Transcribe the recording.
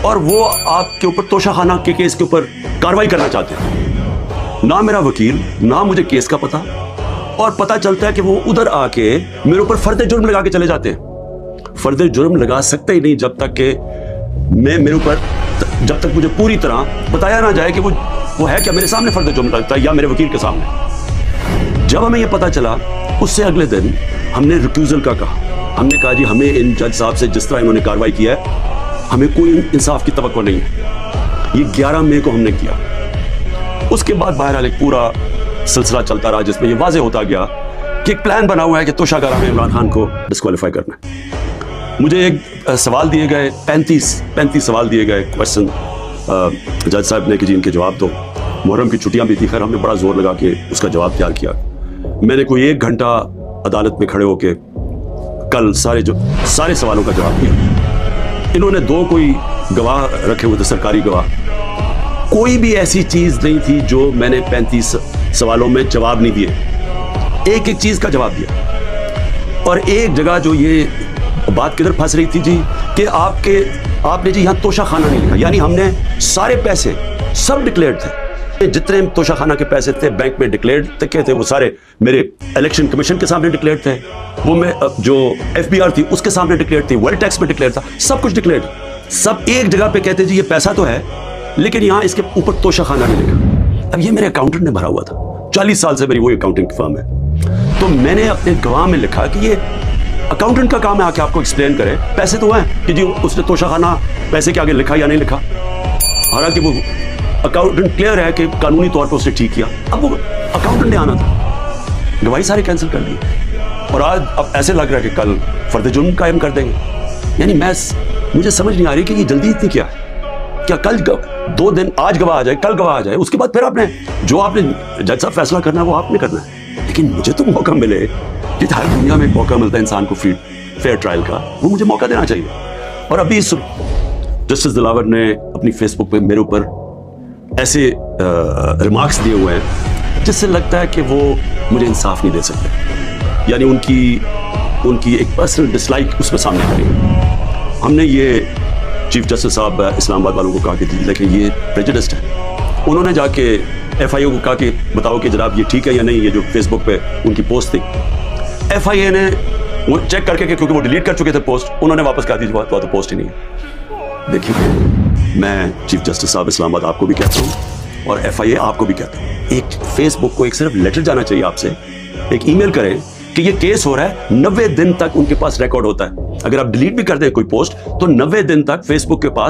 और वो आपके ऊपर तोशाखाना के केस के ऊपर कार्रवाई करना चाहते हैं। ना मेरा वकील, ना मुझे केस का पता, और पता चलता है कि वो उधर आके मेरे ऊपर फर्द जुर्म लगा के चले जाते हैं। फर्द जुर्म लगा सकते ही नहीं जब तक कि जब तक मुझे पूरी तरह बताया ना जाए कि वो है क्या, मेरे सामने फर्द जुर्म लगता है या मेरे वकील के सामने। जब हमें यह पता चला, उससे अगले दिन हमने रिक्यूजल का कहा। हमने कहा जी हमें इन जज साहब से जिस तरह इन्होंने कार्रवाई किया है, हमें कोई इंसाफ की तवक्को नहीं है। ये 11 मई को हमने किया। उसके बाद बहरहाल एक पूरा सिलसिला चलता रहा जिसमें ये वाज़ेह होता गया कि एक प्लान बना हुआ है कि तोशाखाना में इमरान खान को डिस्क्वालीफाई करना है। मुझे एक सवाल दिए गए, 35 सवाल दिए गए, क्वेश्चन जज साहब ने कि जी इनके जवाब दो। मुहर्रम की छुट्टियां भी थी, खैर हमने बड़ा जोर लगा के उसका जवाब तैयार किया। मैंने कोई 1 घंटा अदालत में खड़े होके कल सारे सवालों का जवाब दिया। इन्होंने 2 कोई गवाह रखे हुए थे, सरकारी गवाह। कोई भी ऐसी चीज नहीं थी जो मैंने 35 सवालों में जवाब नहीं दिए। एक एक चीज का जवाब दिया। और एक जगह जो ये बात किधर फंस रही थी जी कि आपने जी यहाँ तोशाखाना नहीं लिखा, यानी हमने सारे पैसे सब डिक्लेयर्ड थे। जितने तोशाखाना के पैसे थे बैंक में डिक्लेयर्ड थे, वो सारे मेरे इलेक्शन कमीशन के सामने डिक्लेयर्ड थे। वो मैं जो FBR थी उसके सामने डिक्लेयर्ड थी, वेल्थ टैक्स में डिक्लेयर्ड था, सब कुछ डिक्लेयर्ड। सब एक जगह पे कहते जी ये पैसा तो है, लेकिन यहाँ इसके ऊपर तोशाखाना नहीं लिखा। अब ये मेरे अकाउंटेंट ने भरा हुआ था, 40 साल से मेरी वही अकाउंटिंग की फर्म है। तो मैंने अपने गवाह में लिखा कि ये अकाउंटेंट का काम है आके आपको एक्सप्लेन करे, पैसे तो हैं कि जी उसने तोशाखाना पैसे के आगे लिखा या नहीं लिखा। हालांकि वो अकाउंटेंट क्लियर है कि कानूनी तौर पर उसने ठीक किया। अब वो अकाउंटेंट ने आना था, गवाही सारे कैंसिल कर दिए, और आज अब ऐसे लग रहा है कि कल फर्द जुर्म कायम कर देंगे। यानी मुझे समझ नहीं आ रही कि ये जल्दी इतनी क्या है। क्या कल 2 दिन, आज गवाह आ जाए, कल गवाह आ जाए, उसके बाद फिर आपने जज साहब फैसला करना है वो आपने करना है। लेकिन मुझे तो मौका मिले कि हर दुनिया में मौका मिलता है इंसान को फेयर ट्रायल का, वो मुझे मौका देना चाहिए। और अभी जस्टिस दिलावर ने अपनी फेसबुक पे मेरे ऊपर ऐसे रिमार्क्स दिए हुए हैं जिससे लगता है कि वो मुझे इंसाफ नहीं दे सकते, यानी उनकी एक पर्सनल डिसलाइक उसमें सामने आ रही है। हमने ये चीफ जस्टिस साहब इस्लामाबाद वालों को कहा कि लेकिन ये प्रेजुडिस्ड है। उन्होंने जाके FIA को कहा कि बताओ कि जनाब ये ठीक है या नहीं, ये जो फेसबुक पे उनकी पोस्ट थी। FIA ने वो चेक करके क्योंकि वो डिलीट कर चुके थे पोस्ट, उन्होंने वापस कहा दी तो पोस्ट ही नहीं है। देखिए मैं चीफ जस्टिस साहब इस्लामाबाद आपको भी कहता हूँ और FIA आपको भी कहता हूँ, एक फेसबुक को एक सिर्फ लेटर जाना चाहिए आपसे, एक ईमेल करें कि ये केस हो रहा है। 90 दिन तक उनके पास रिकॉर्ड होता है। अगर आप डिलीट भी कर दें कोई पोस्ट तो 90 दिन तक फेसबुक के पास